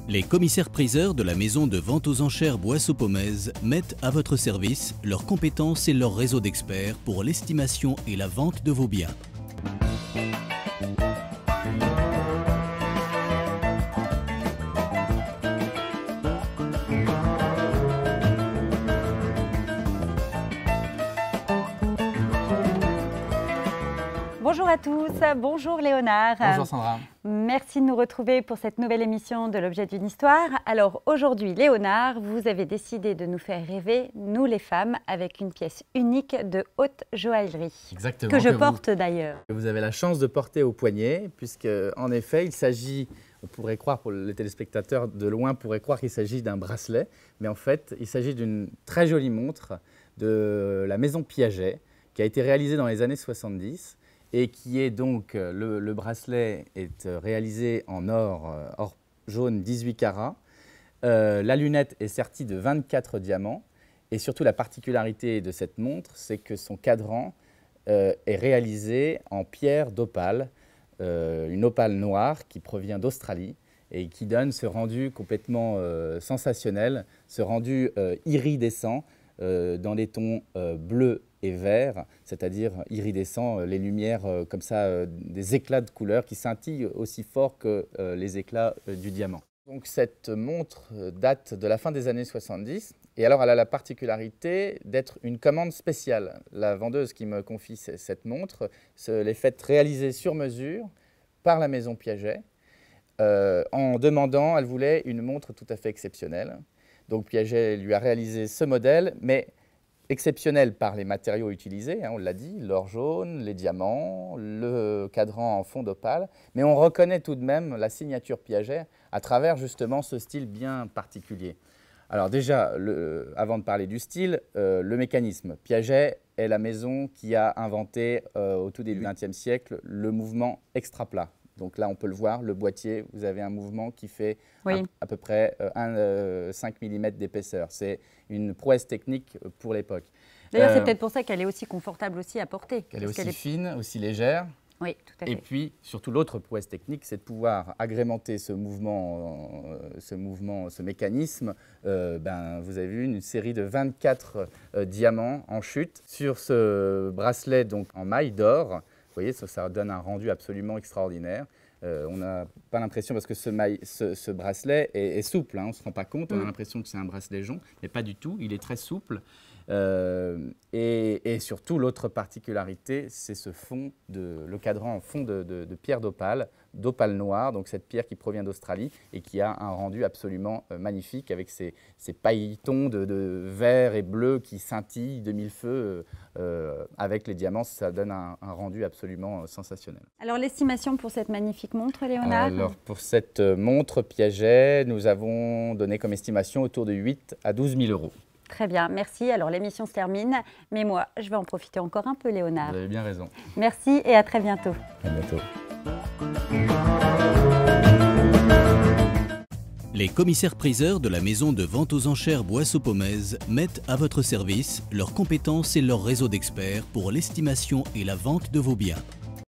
Les commissaires-priseurs de la maison de vente aux enchères Boisseau-Pomez mettent à votre service leurs compétences et leur réseau d'experts pour l'estimation et la vente de vos biens. Bonjour à tous, bonjour Léonard. Bonjour Sandra. Merci de nous retrouver pour cette nouvelle émission de l'objet d'une histoire. Alors aujourd'hui Léonard, vous avez décidé de nous faire rêver, nous les femmes, avec une pièce unique de haute joaillerie. Exactement. Que je porte d'ailleurs. Vous avez la chance de porter au poignet, puisque en effet il s'agit, on pourrait croire, pour les téléspectateurs de loin, pourraient croire qu'il s'agit d'un bracelet, mais en fait il s'agit d'une très jolie montre de la maison Piaget, qui a été réalisée dans les années 70. Et qui est donc, le bracelet est réalisé en or jaune 18 carats. La lunette est sertie de 24 diamants. Et surtout, la particularité de cette montre, c'est que son cadran est réalisé en pierre d'opale, une opale noire qui provient d'Australie et qui donne ce rendu complètement sensationnel, ce rendu iridescent dans des tons bleus et vert, c'est-à-dire iridescent, les lumières comme ça, des éclats de couleurs qui scintillent aussi fort que les éclats du diamant. Donc cette montre date de la fin des années 70 et alors elle a la particularité d'être une commande spéciale. La vendeuse qui me confie cette montre l'est faite réaliser sur mesure par la maison Piaget en demandant, elle voulait une montre tout à fait exceptionnelle. Donc Piaget lui a réalisé ce modèle, mais exceptionnel par les matériaux utilisés, on l'a dit, l'or jaune, les diamants, le cadran en fond d'opale, mais on reconnaît tout de même la signature Piaget à travers justement ce style bien particulier. Alors déjà, avant de parler du style, le mécanisme. Piaget est la maison qui a inventé au tout début du XXe siècle le mouvement extra-plat. Donc là, on peut le voir, le boîtier, vous avez un mouvement qui fait à peu près 5 mm d'épaisseur. C'est une prouesse technique pour l'époque. D'ailleurs, c'est peut-être pour ça qu'elle est aussi confortable aussi à porter. Elle est aussi fine, aussi légère. Oui, tout à fait. Et puis, surtout, l'autre prouesse technique, c'est de pouvoir agrémenter ce mouvement, ce mécanisme. Vous avez vu une série de 24 diamants en chute sur ce bracelet donc, en maille d'or. Vous voyez, ça donne un rendu absolument extraordinaire. On n'a pas l'impression, parce que ce bracelet est souple, on ne se rend pas compte, on a l'impression que c'est un bracelet jonc, mais pas du tout, il est très souple. Et surtout, l'autre particularité, c'est le cadran en fond de pierre d'opale noire, donc cette pierre qui provient d'Australie et qui a un rendu absolument magnifique avec ces pailletons de vert et bleu qui scintillent de mille feux avec les diamants. Ça donne un rendu absolument sensationnel. Alors l'estimation pour cette magnifique montre, Léonard? Alors pour cette montre Piaget, nous avons donné comme estimation autour de 8 à 12 000 euros. Très bien, merci. Alors l'émission se termine, mais moi, je vais en profiter encore un peu, Léonard. Vous avez bien raison. Merci et à très bientôt. À bientôt. Les commissaires-priseurs de la maison de vente aux enchères Boisseau-Pomez mettent à votre service leurs compétences et leur réseau d'experts pour l'estimation et la vente de vos biens.